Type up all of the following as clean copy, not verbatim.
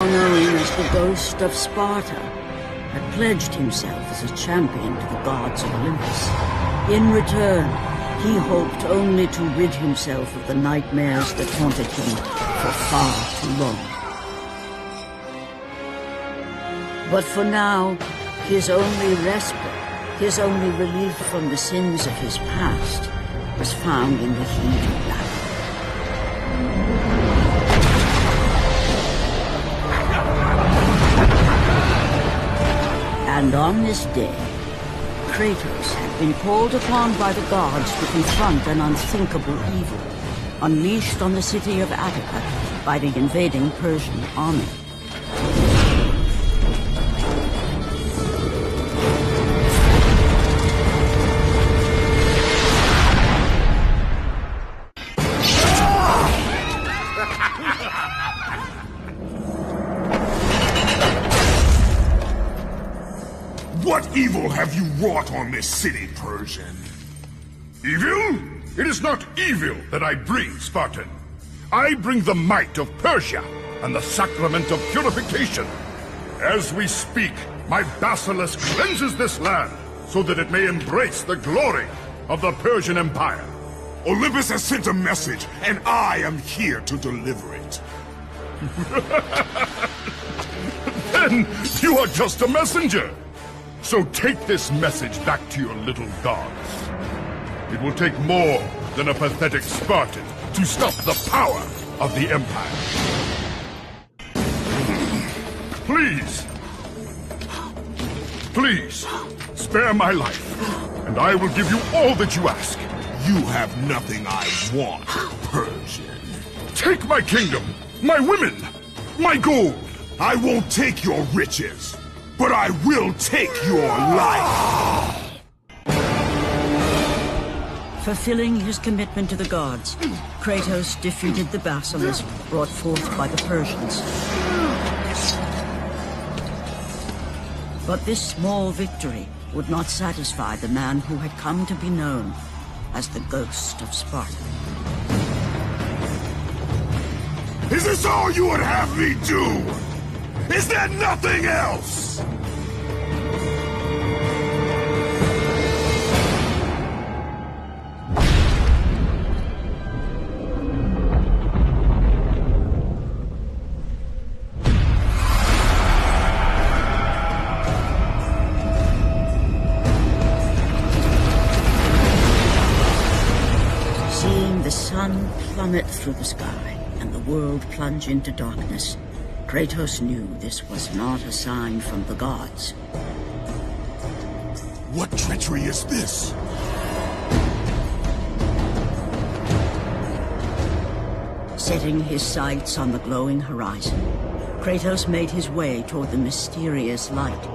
Known as the Ghost of Sparta, had pledged himself as a champion to the gods of Olympus. In return, he hoped only to rid himself of the nightmares that haunted him for far too long. But for now, his only respite, his only relief from the sins of his past, was found in the heat of battle. And on this day, Kratos had been called upon by the gods to confront an unthinkable evil, unleashed on the city of Attica by the invading Persian army. What evil have you wrought on this city, Persian? Evil? It is not evil that I bring, Spartan. I bring the might of Persia and the sacrament of purification. As we speak, my basilisk cleanses this land so that it may embrace the glory of the Persian Empire. Olympus has sent a message, and I am here to deliver it. Then you are just a messenger. So take this message back to your little gods. It will take more than a pathetic Spartan to stop the power of the Empire. Please. Please, spare my life, and I will give you all that you ask. You have nothing I want, Persian. Take my kingdom, my women, my gold. I won't take your riches, but I will take your life. Fulfilling his commitment to the gods, Kratos defeated the basilisk brought forth by the Persians. But this small victory would not satisfy the man who had come to be known as the Ghost of Sparta. Is this all you would have me do? Is there nothing else? Seeing the sun plummet through the sky and the world plunge into darkness, Kratos knew this was not a sign from the gods. What treachery is this? Setting his sights on the glowing horizon, Kratos made his way toward the mysterious light.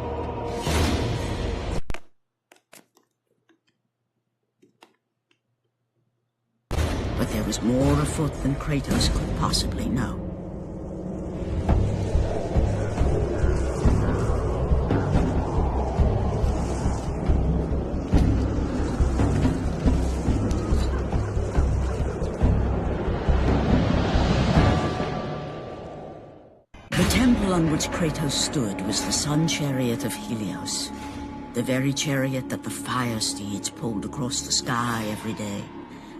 But there was more afoot than Kratos could possibly know. The temple on which Kratos stood was the sun chariot of Helios, the very chariot that the fire steeds pulled across the sky every day,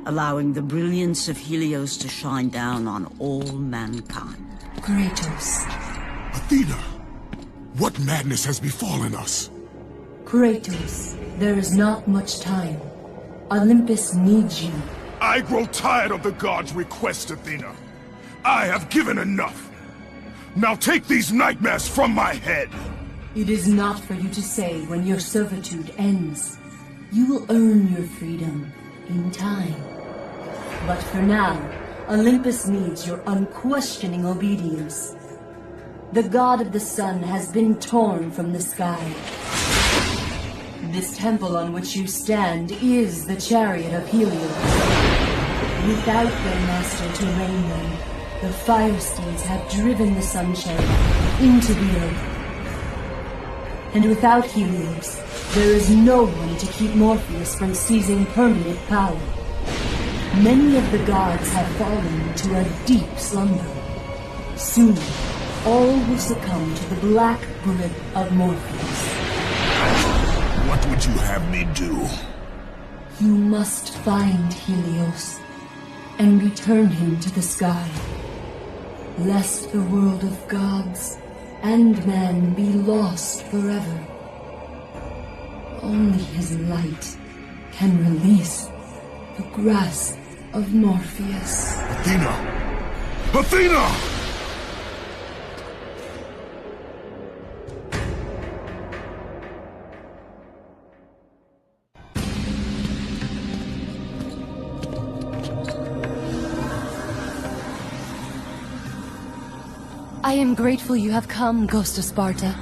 allowing the brilliance of Helios to shine down on all mankind. Kratos. Athena, what madness has befallen us? Kratos, there is not much time. Olympus needs you. I grow tired of the gods' requests, Athena. I have given enough. Now take these nightmares from my head. It is not for you to say when your servitude ends. You will earn your freedom in time. But for now, Olympus needs your unquestioning obedience. The god of the sun has been torn from the sky. This temple on which you stand is the chariot of Helios. Without their master to reign them, the fire steeds have driven the sun chariot into the earth. And without Helios, there is no one to keep Morpheus from seizing permanent power. Many of the gods have fallen into a deep slumber. Soon, all will succumb to the black grip of Morpheus. What would you have me do? You must find Helios and return him to the sky, lest the world of gods and man be lost forever. Only his light can release the grasp of Morpheus. Athena! Athena! I am grateful you have come, Ghost of Sparta.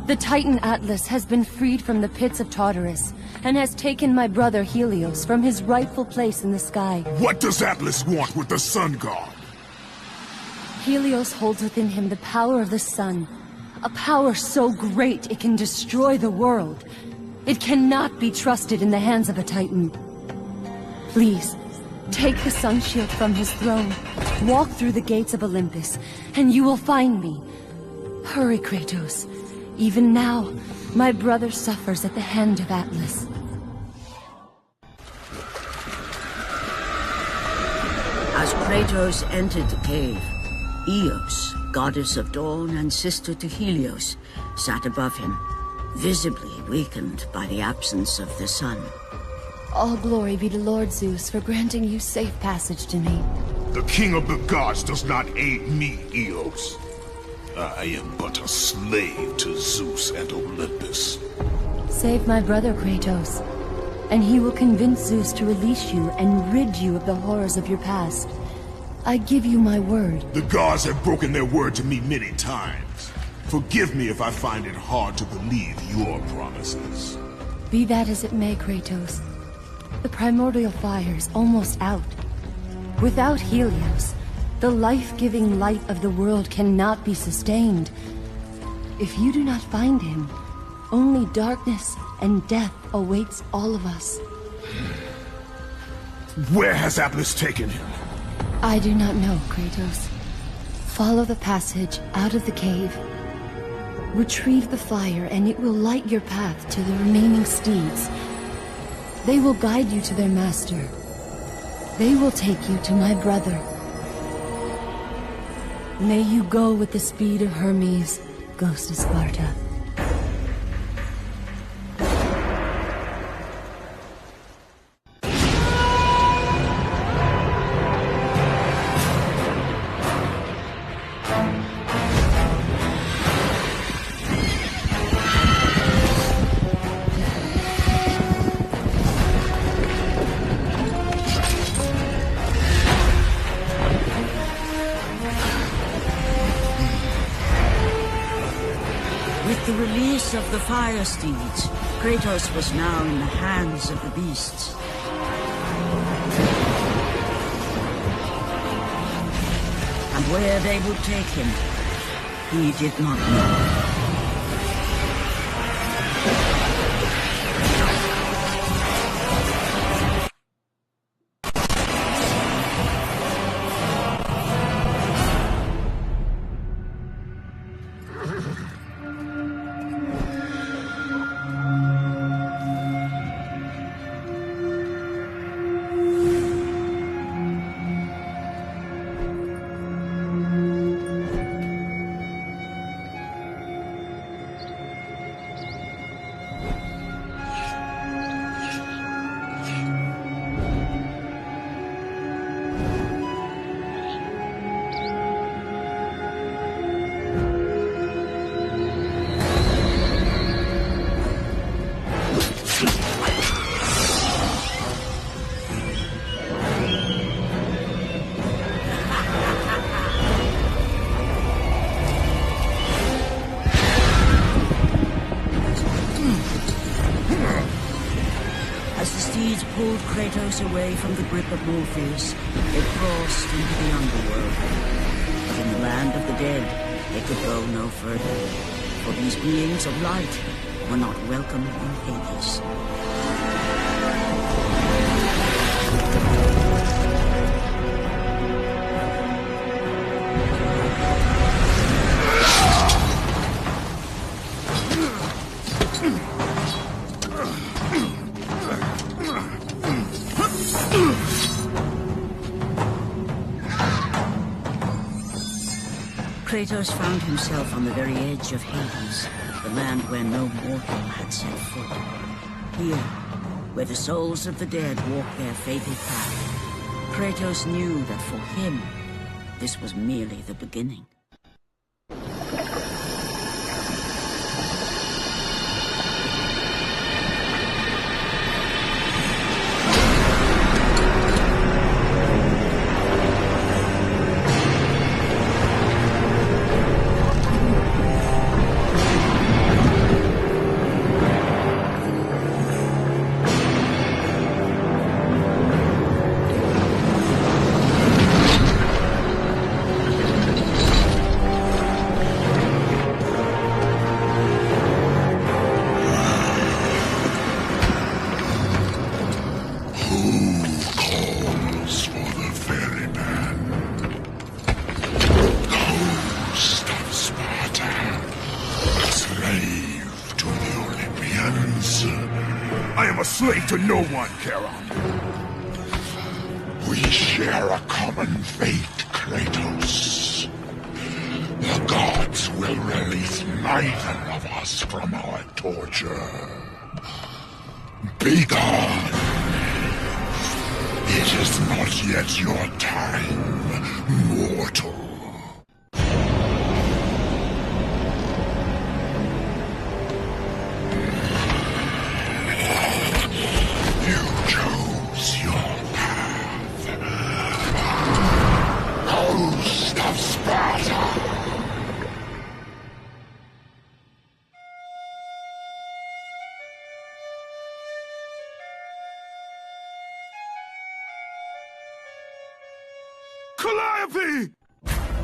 The Titan Atlas has been freed from the pits of Tartarus, and has taken my brother Helios from his rightful place in the sky. What does Atlas want with the Sun God? Helios holds within him the power of the sun, a power so great it can destroy the world. It cannot be trusted in the hands of a Titan. Please, take the sun shield from his throne, walk through the gates of Olympus, and you will find me. Hurry, Kratos. Even now, my brother suffers at the hand of Atlas. As Kratos entered the cave, Eos, goddess of dawn and sister to Helios, sat above him, visibly weakened by the absence of the sun. All glory be to Lord Zeus for granting you safe passage to me. The king of the gods does not aid me, Eos. I am but a slave to Zeus and Olympus. Save my brother, Kratos, and he will convince Zeus to release you and rid you of the horrors of your past. I give you my word. The gods have broken their word to me many times. Forgive me if I find it hard to believe your promises. Be that as it may, Kratos. The primordial fire is almost out. Without Helios, the life-giving light of the world cannot be sustained. If you do not find him, only darkness and death awaits all of us. Where has Atlas taken him? I do not know, Kratos. Follow the passage out of the cave. Retrieve the fire and it will light your path to the remaining steeds. They will guide you to their master. They will take you to my brother. May you go with the speed of Hermes, Ghost of Sparta. With the release of the fire steeds, Kratos was now in the hands of the beasts. And where they would take him, he did not know. Pulled Kratos away from the grip of Morpheus, they crossed into the underworld. But in the land of the dead, they could go no further, for these beings of light were not welcome in Hades. Kratos found himself on the very edge of Hades, the land where no mortal had set foot. Here, where the souls of the dead walk their fatal path, Kratos knew that for him, this was merely the beginning. Slave to no one, Charon. We share a common fate, Kratos. The gods will release neither of us from our torture. Be gone! It is not yet your time, mortal.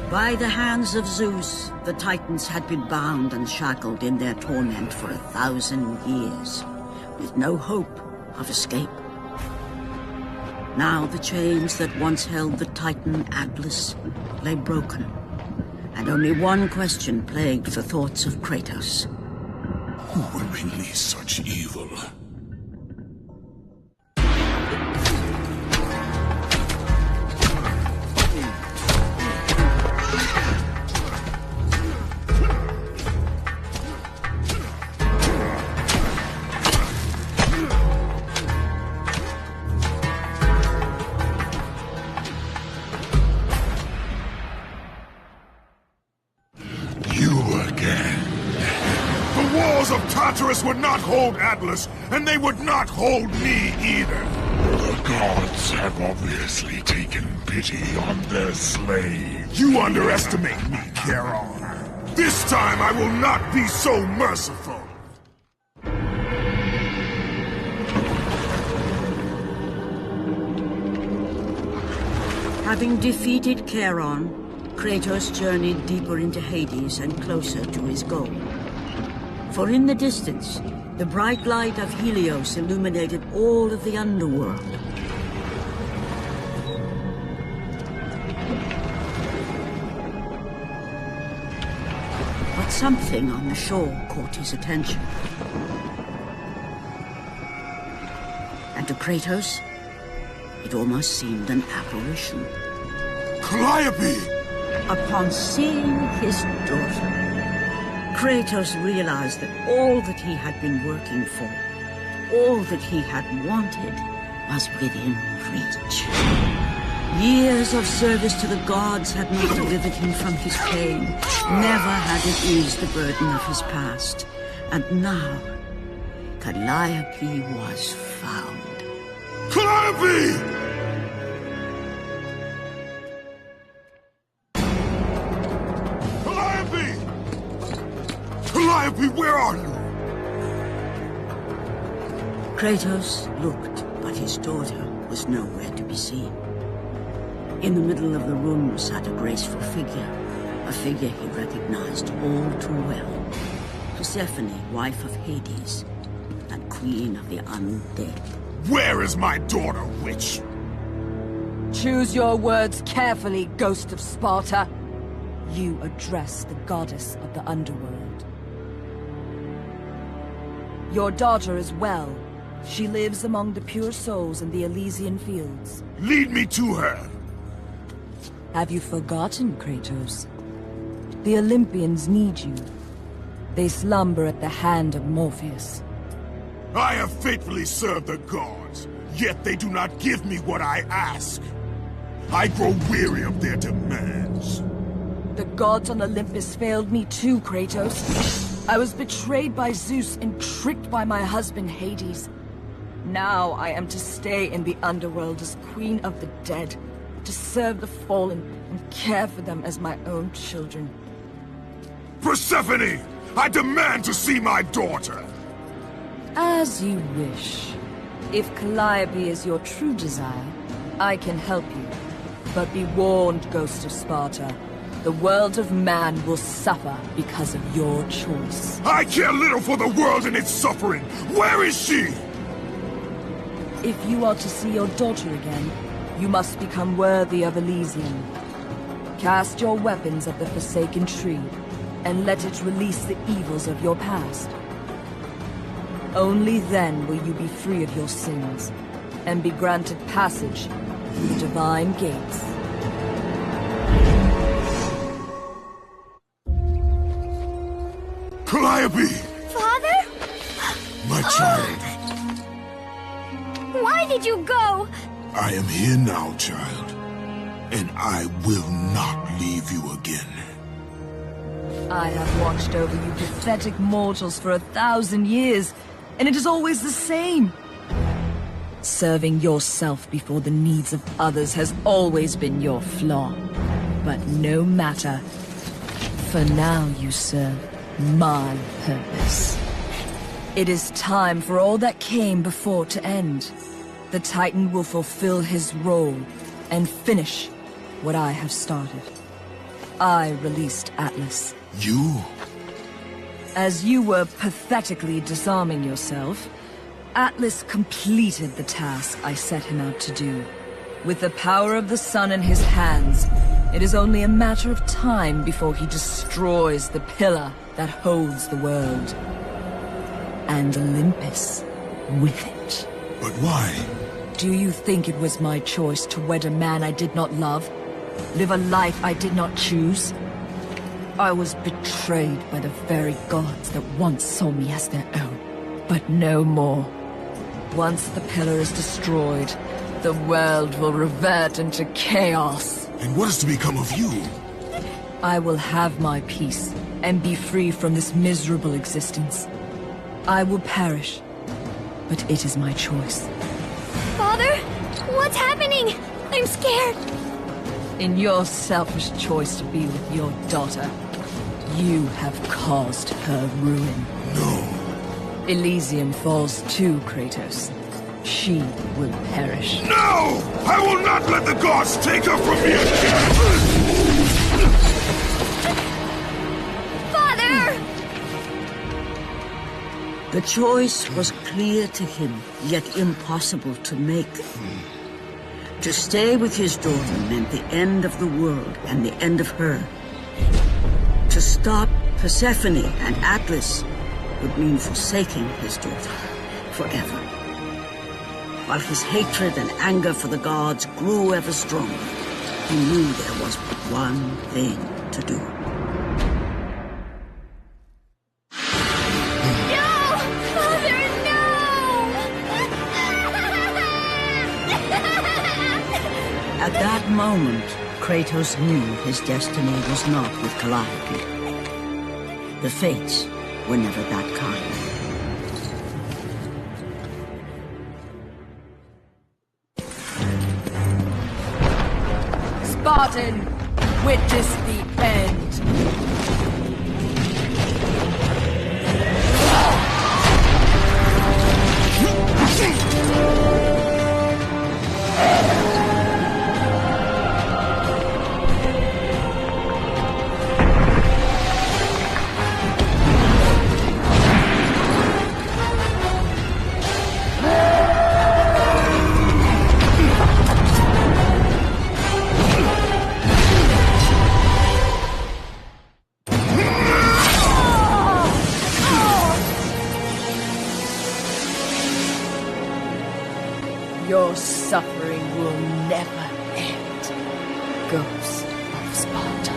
By the hands of Zeus, the Titans had been bound and shackled in their torment for 1,000 years, with no hope of escape. Now the chains that once held the Titan Atlas lay broken, and only one question plagued the thoughts of Kratos. Who will release such evil? Would not hold Atlas, and they would not hold me either. The gods have obviously taken pity on their slave. You underestimate me, Charon. This time I will not be so merciful. Having defeated Charon, Kratos journeyed deeper into Hades and closer to his goal. For in the distance, the bright light of Helios illuminated all of the underworld. But something on the shore caught his attention. And to Kratos, it almost seemed an apparition. Calliope! Upon seeing his daughter, Kratos realized that all that he had been working for, all that he had wanted, was within reach. Years of service to the gods had not delivered him from his pain, never had it eased the burden of his past. And now, Calliope was found. Calliope! Calliope, where are you? Kratos looked, but his daughter was nowhere to be seen. In the middle of the room sat a graceful figure, a figure he recognized all too well. Persephone, wife of Hades, and queen of the undead. Where is my daughter, witch? Choose your words carefully, Ghost of Sparta. You address the goddess of the underworld. Your daughter is well. She lives among the pure souls in the Elysian fields. Lead me to her. Have you forgotten, Kratos? The Olympians need you. They slumber at the hand of Morpheus. I have faithfully served the gods, yet they do not give me what I ask. I grow weary of their demands. The gods on Olympus failed me too, Kratos. I was betrayed by Zeus and tricked by my husband Hades. Now I am to stay in the underworld as Queen of the Dead, to serve the fallen and care for them as my own children. Persephone! I demand to see my daughter! As you wish. If Calliope is your true desire, I can help you. But be warned, Ghost of Sparta. The world of man will suffer because of your choice. I care little for the world and its suffering! Where is she? If you are to see your daughter again, you must become worthy of Elysium. Cast your weapons at the Forsaken Tree, and let it release the evils of your past. Only then will you be free of your sins, and be granted passage through the divine gates. Calliope! Father? My child. Why did you go? I am here now, child. And I will not leave you again. I have watched over you pathetic mortals for 1,000 years, and it is always the same. Serving yourself before the needs of others has always been your flaw. But no matter. For now you serve my purpose. It is time for all that came before to end. The Titan will fulfill his role and finish what I have started. I released Atlas. You? As you were pathetically disarming yourself, Atlas completed the task I set him out to do. With the power of the sun in his hands, it is only a matter of time before he destroys the pillar that holds the world. And Olympus with it. But why? Do you think it was my choice to wed a man I did not love? Live a life I did not choose? I was betrayed by the very gods that once saw me as their own. But no more. Once the pillar is destroyed, the world will revert into chaos. And what is to become of you? I will have my peace and be free from this miserable existence. I will perish, but it is my choice. Father? What's happening? I'm scared. In your selfish choice to be with your daughter, you have caused her ruin. No. Elysium falls too, Kratos. She will perish. No! I will not let the gods take her from me again! Father! The choice was clear to him, yet impossible to make. To stay with his daughter meant the end of the world and the end of her. To stop Persephone and Atlas would mean forsaking his daughter forever. While his hatred and anger for the gods grew ever stronger, he knew there was but one thing to do. No! Father, no! At that moment, Kratos knew his destiny was not with Calliope. The fates were never that kind. Spartan, witness the end. Your suffering will never end, Ghost of Sparta.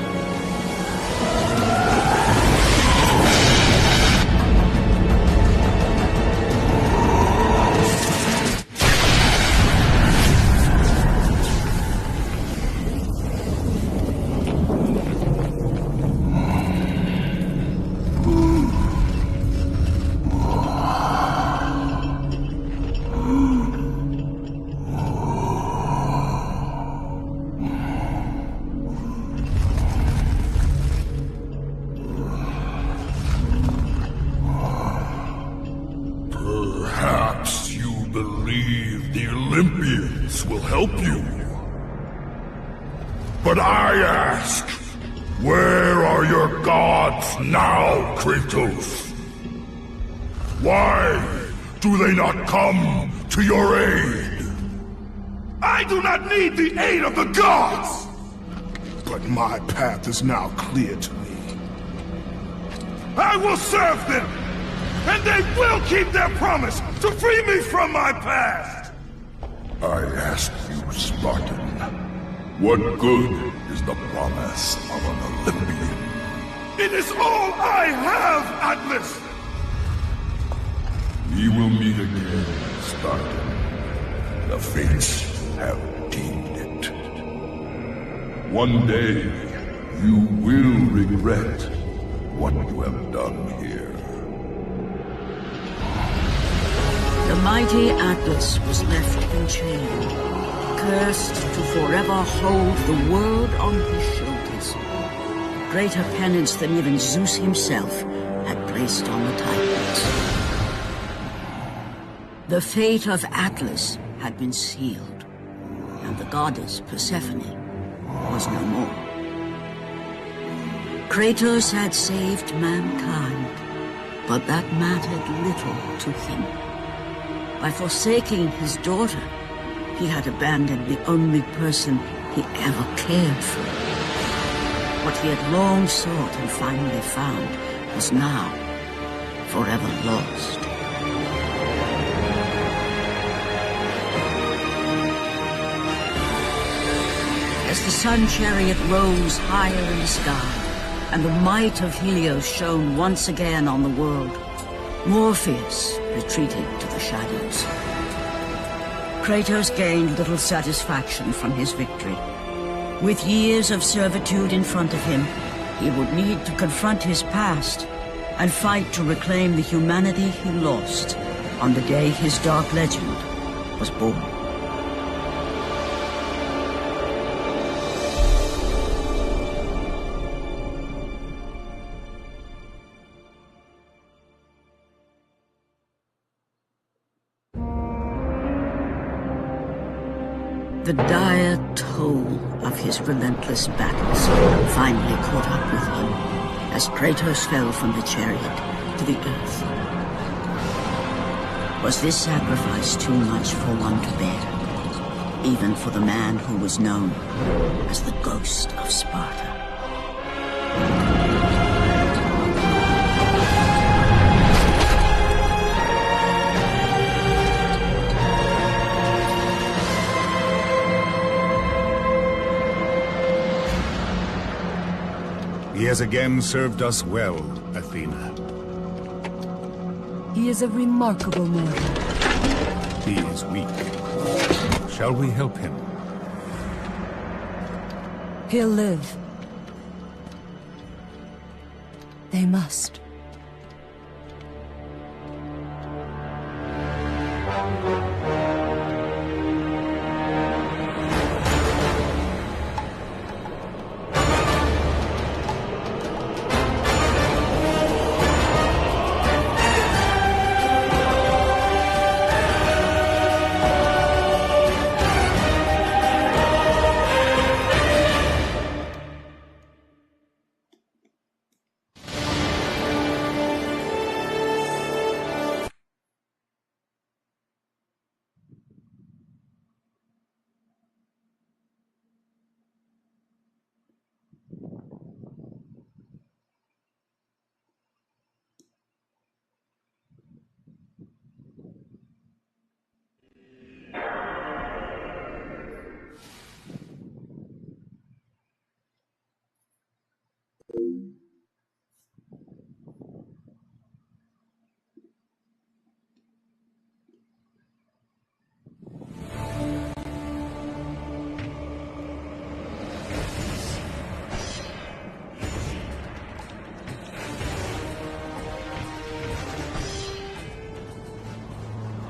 help you. But I ask, where are your gods now, Kratos? Why do they not come to your aid? I do not need the aid of the gods! But my path is now clear to me. I will serve them! And they will keep their promise to free me from my past! I ask you, Spartan, what good is the promise of an Olympian? It is all I have, Atlas! We will meet again, Spartan. The fates have deemed it. One day, you will regret what you have done here. The mighty Atlas was left enchained, cursed to forever hold the world on his shoulders. Greater penance than even Zeus himself had placed on the Titans. The fate of Atlas had been sealed, and the goddess Persephone was no more. Kratos had saved mankind, but that mattered little to him. By forsaking his daughter, he had abandoned the only person he ever cared for. What he had long sought and finally found was now forever lost. As the sun chariot rose higher in the sky, and the might of Helios shone once again on the world, Morpheus retreated to the shadows. Kratos gained little satisfaction from his victory. With years of servitude in front of him, he would need to confront his past and fight to reclaim the humanity he lost on the day his dark legend was born. The dire toll of his relentless battles finally caught up with him as Kratos fell from the chariot to the earth. Was this sacrifice too much for one to bear, even for the man who was known as the Ghost of Sparta? He has again served us well, Athena. He is a remarkable mortal. He is weak. Shall we help him? He'll live. They must.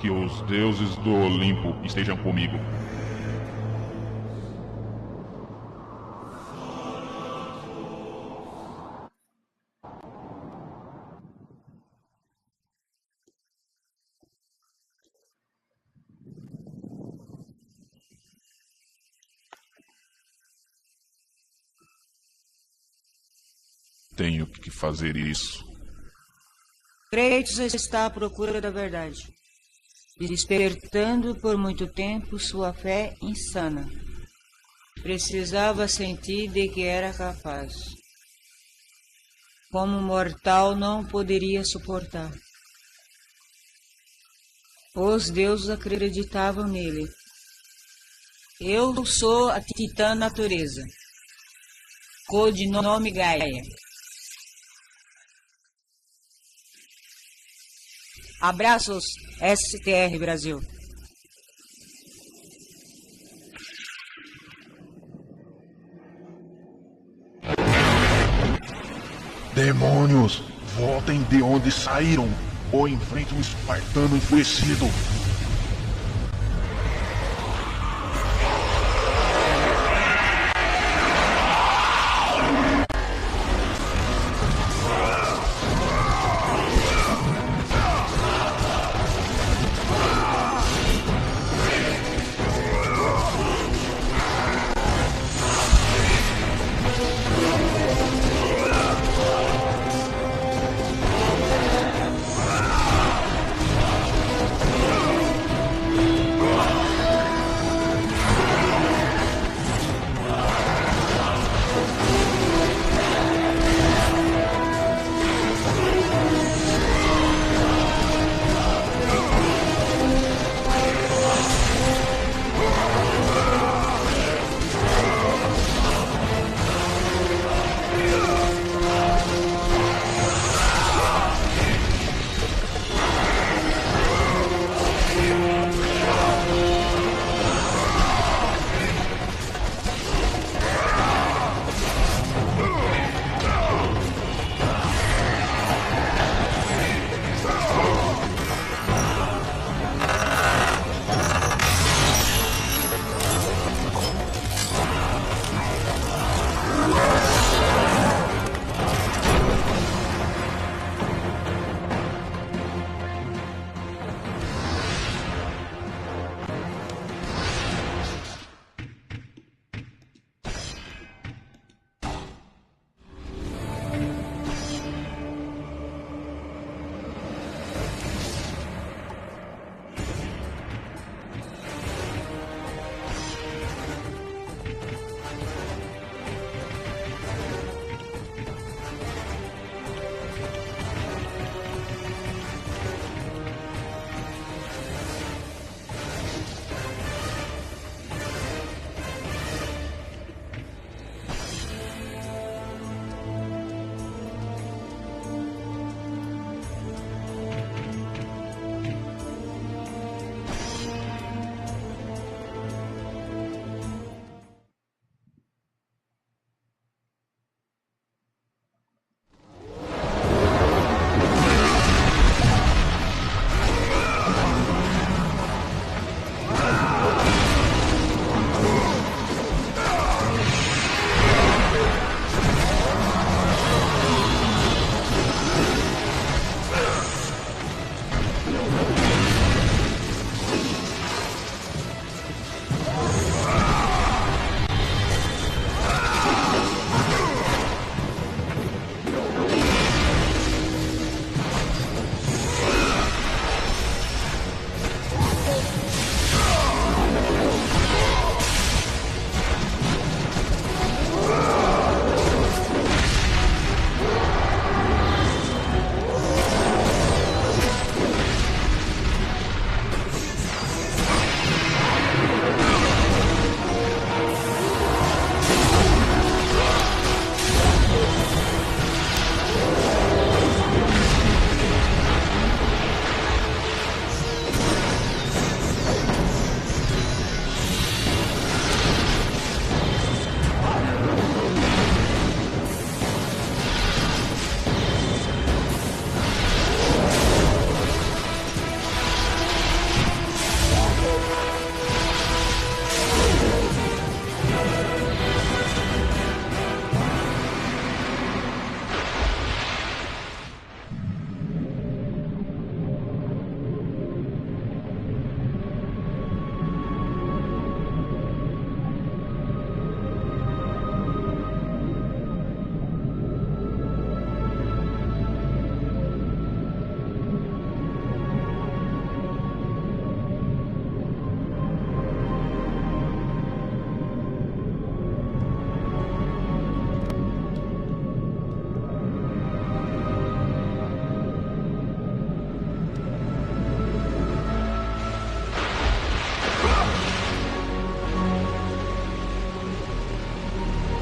Que os deuses do Olimpo estejam comigo. tenho que fazer isso. Kratos está à procura da verdade, despertando por muito tempo sua fé insana. Precisava sentir de que era capaz. Como mortal não poderia suportar. Os deuses acreditavam nele. Eu sou a Titã Natureza. Codinome Gaia. Abraços, STR Brasil. Demônios, voltem de onde saíram ou enfrentem um espartano enfurecido.